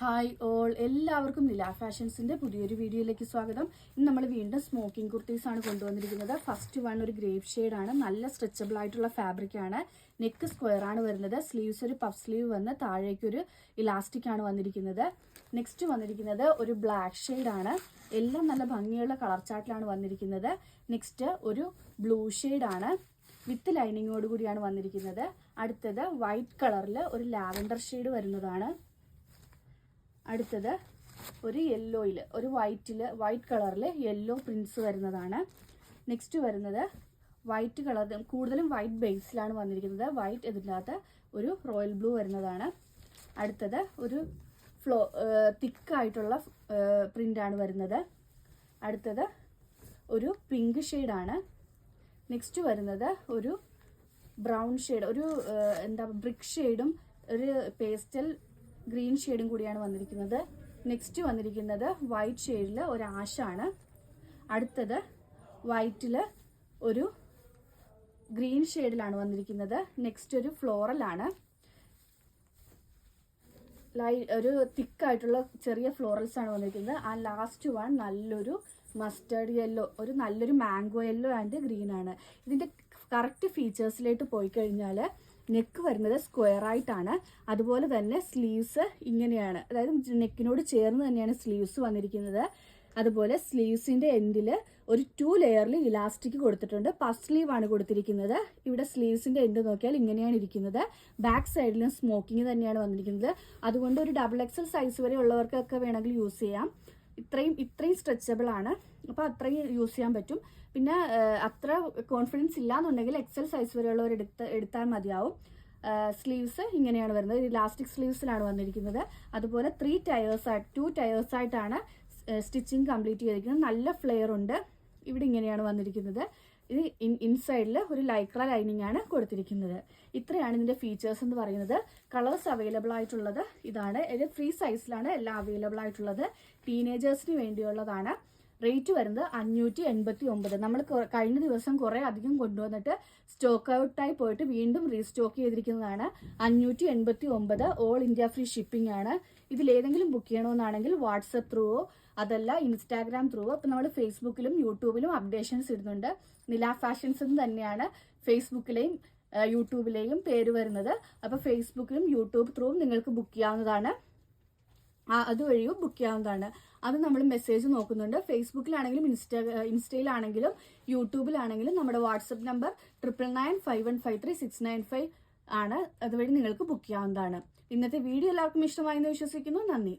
Hi all, എല്ലാവർക്കും നില ഫാഷൻസിന്റെ പുതിയൊരു വീഡിയോയിലേക്ക് സ്വാഗതം. ഇന്ന് നമ്മൾ വീണ്ടും സ്മോക്കിംഗ് കുർത്തീസ് ആണ് കൊണ്ടുവന്നിരിക്കുന്നത്. ഫസ്റ്റ് വൺ ഒരു ഗ്രേപ്പ് ഷെയ്ഡ് ആണ്. നല്ല സ്ട്രെച്ചബിൾ ആയിട്ടുള്ള ഫാബ്രിക് ആണ്. നെക്ക് സ്ക്വയർ ആണ് വരുന്നത്. സ്ലീവ്സ് ഒരു പഫ് സ്ലീവ് വന്ന് താഴേക്കൊരു ഇലാസ്റ്റിക് ആണ് വന്നിരിക്കുന്നത്. നെക്സ്റ്റ് വന്നിരിക്കുന്നത് ഒരു ബ്ലാക്ക് ഷെയ്ഡ് ആണ്. എല്ലാം നല്ല ഭംഗിയുള്ള കളർ ചാർട്ടിലാണ് വന്നിരിക്കുന്നത്. നെക്സ്റ്റ് ഒരു ബ്ലൂ ഷെയ്ഡ് ആണ്. വിത്ത് ലൈനിങ്ങോട് കൂടിയാണ് വന്നിരിക്കുന്നത്. അടുത്തത് വൈറ്റ് കളറിൽ ഒരു ലാവൻഡർ ഷെയ്ഡ് വരുന്നതാണ്. അടുത്തത് ഒരു യെല്ലോയിൽ ഒരു വൈറ്റ് കളറിൽ യെല്ലോ പ്രിന്റ്സ് വരുന്നതാണ്. നെക്സ്റ്റ് വരുന്നത് വൈറ്റ് കളർ, കൂടുതലും വൈറ്റ് ബേസിലാണ് വന്നിരിക്കുന്നത്. വൈറ്റ് ഇതിനകത്ത് ഒരു റോയൽ ബ്ലൂ വരുന്നതാണ്. അടുത്തത് ഒരു തിക്കായിട്ടുള്ള പ്രിൻ്റാണ് വരുന്നത്. അടുത്തത് ഒരു പിങ്ക് ഷെയ്ഡാണ്. നെക്സ്റ്റ് വരുന്നത് ഒരു ബ്രൗൺ ഷെയ്ഡ്, ഒരു ബ്രിക്ക് ഷെയ്ഡും ഒരു പേസ്റ്റൽ ഗ്രീൻ ഷെയ്ഡും കൂടിയാണ് വന്നിരിക്കുന്നത്. നെക്സ്റ്റ് വന്നിരിക്കുന്നത് വൈറ്റ് ഷെയ്ഡിൽ ഒരു ആഷാണ്. അടുത്തത് വൈറ്റിൽ ഒരു ഗ്രീൻ ഷെയ്ഡിലാണ് വന്നിരിക്കുന്നത്. നെക്സ്റ്റ് ഒരു ഫ്ലോറൽ ആണ്. ഒരു തിക്കായിട്ടുള്ള ചെറിയ ഫ്ലോറൽസ് ആണ് വന്നിരിക്കുന്നത്. ആ ലാസ്റ്റ് വൺ നല്ലൊരു മസ്റ്റേർഡ് യെല്ലോ, ഒരു നല്ലൊരു മാംഗോ യെല്ലോ ആൻഡ് ഗ്രീൻ ആണ്. ഇതിൻ്റെ കറക്റ്റ് ഫീച്ചേഴ്സിലേക്ക് പോയി കഴിഞ്ഞാൽ നെക്ക് വരുന്നത് സ്ക്വയർ ആയിട്ടാണ്. അതുപോലെ തന്നെ സ്ലീവ്സ് ഇങ്ങനെയാണ്, അതായത് നെക്കിനോട് ചേർന്ന് തന്നെയാണ് സ്ലീവ്സ് വന്നിരിക്കുന്നത്. അതുപോലെ സ്ലീവ്സിന്റെ എൻഡിൽ ഒരു 2 ലെയറിൽ ഇലാസ്റ്റിക് കൊടുത്തിട്ടുണ്ട്. പഫ് സ്ലീവ് ആണ് കൊടുത്തിരിക്കുന്നത്. ഇവിടെ സ്ലീവ്സിന്റെ എൻഡ് നോക്കിയാൽ ഇങ്ങനെയാണ് ഇരിക്കുന്നത്. ബാക്ക് സൈഡിലും സ്മോക്കിംഗ് തന്നെയാണ് വന്നിരിക്കുന്നത്. അതുകൊണ്ട് ഒരു XXL സൈസ് വരെ ഉള്ളവർക്കൊക്കെ വേണമെങ്കിൽ യൂസ് ചെയ്യാം. ഇത്രയും സ്ട്രെച്ചബിൾ ആണ്, അപ്പോൾ അത്രയും യൂസ് ചെയ്യാൻ പറ്റും. പിന്നെ അത്ര കോൺഫിഡൻസ് ഇല്ലാന്നുണ്ടെങ്കിൽ XL സൈസ് വരെയുള്ളവർ എടുത്താൽ മതിയാവും. സ്ലീവ്സ് ഇങ്ങനെയാണ് വരുന്നത്. ഇലാസ്റ്റിക് സ്ലീവ്സിലാണ് വന്നിരിക്കുന്നത്. അതുപോലെ 2 ടയേഴ്സ് ആയിട്ടാണ് സ്റ്റിച്ചിങ് കംപ്ലീറ്റ് ചെയ്തിരിക്കുന്നത്. നല്ല ഫ്ലെയർ ഉണ്ട്. ഇവിടെ ഇങ്ങനെയാണ് വന്നിരിക്കുന്നത്. ഇത് ഇൻസൈഡിൽ ഒരു ലൈക്ര ലൈനിങ് ആണ് കൊടുത്തിരിക്കുന്നത്. ഇത്രയാണ് ഇതിന്റെ ഫീച്ചേഴ്സ് എന്ന് പറയുന്നത്. കളേഴ്സ് അവൈലബിൾ ആയിട്ടുള്ളത് ഇതാണ്. ഇത് ഫ്രീ സൈസിലാണ് എല്ലാം അവൈലബിൾ ആയിട്ടുള്ളത്. ടീനേജേഴ്സിന് വേണ്ടിയുള്ളതാണ്. റേറ്റ് വരുന്നത് 589. നമ്മൾ കഴിഞ്ഞ ദിവസം കുറേ അധികം കൊണ്ടുവന്നിട്ട് സ്റ്റോക്ക് ഔട്ടായി പോയിട്ട് വീണ്ടും റീസ്റ്റോക്ക് ചെയ്തിരിക്കുന്നതാണ്. 589. ഓൾ ഇന്ത്യ ഫ്രീ ഷിപ്പിംഗ് ആണ്. ഇതിലേതെങ്കിലും ബുക്ക് ചെയ്യണമെന്നാണെങ്കിൽ വാട്സപ്പ് ത്രൂവോ അതല്ല ഇൻസ്റ്റാഗ്രാം ത്രൂവോ. അപ്പം നമ്മൾ ഫേസ്ബുക്കിലും യൂട്യൂബിലും അപ്ഡേഷൻസ് ഇടുന്നുണ്ട്. നില ഫാഷൻസ് തന്നെയാണ് ഫേസ്ബുക്കിലെയും യൂട്യൂബിലെയും പേര് വരുന്നത്. അപ്പോൾ ഫേസ്ബുക്കിലും യൂട്യൂബ് ത്രൂവും നിങ്ങൾക്ക് ബുക്ക് ചെയ്യാവുന്നതാണ്. അതുവഴിയും ബുക്ക് ചെയ്യാവുന്നതാണ്. അത് നമ്മൾ മെസ്സേജ് നോക്കുന്നുണ്ട്. ഫേസ്ബുക്കിലാണെങ്കിലും ഇൻസ്റ്റയിലാണെങ്കിലും യൂട്യൂബിലാണെങ്കിലും നമ്മുടെ വാട്സപ്പ് നമ്പർ 9995153695 ആണ്. അതുവഴി നിങ്ങൾക്ക് ബുക്ക് ചെയ്യാവുന്നതാണ്. ഇന്നത്തെ വീഡിയോ എല്ലാവർക്കും ഇഷ്ടമായെന്ന് വിശ്വസിക്കുന്നു. നന്ദി.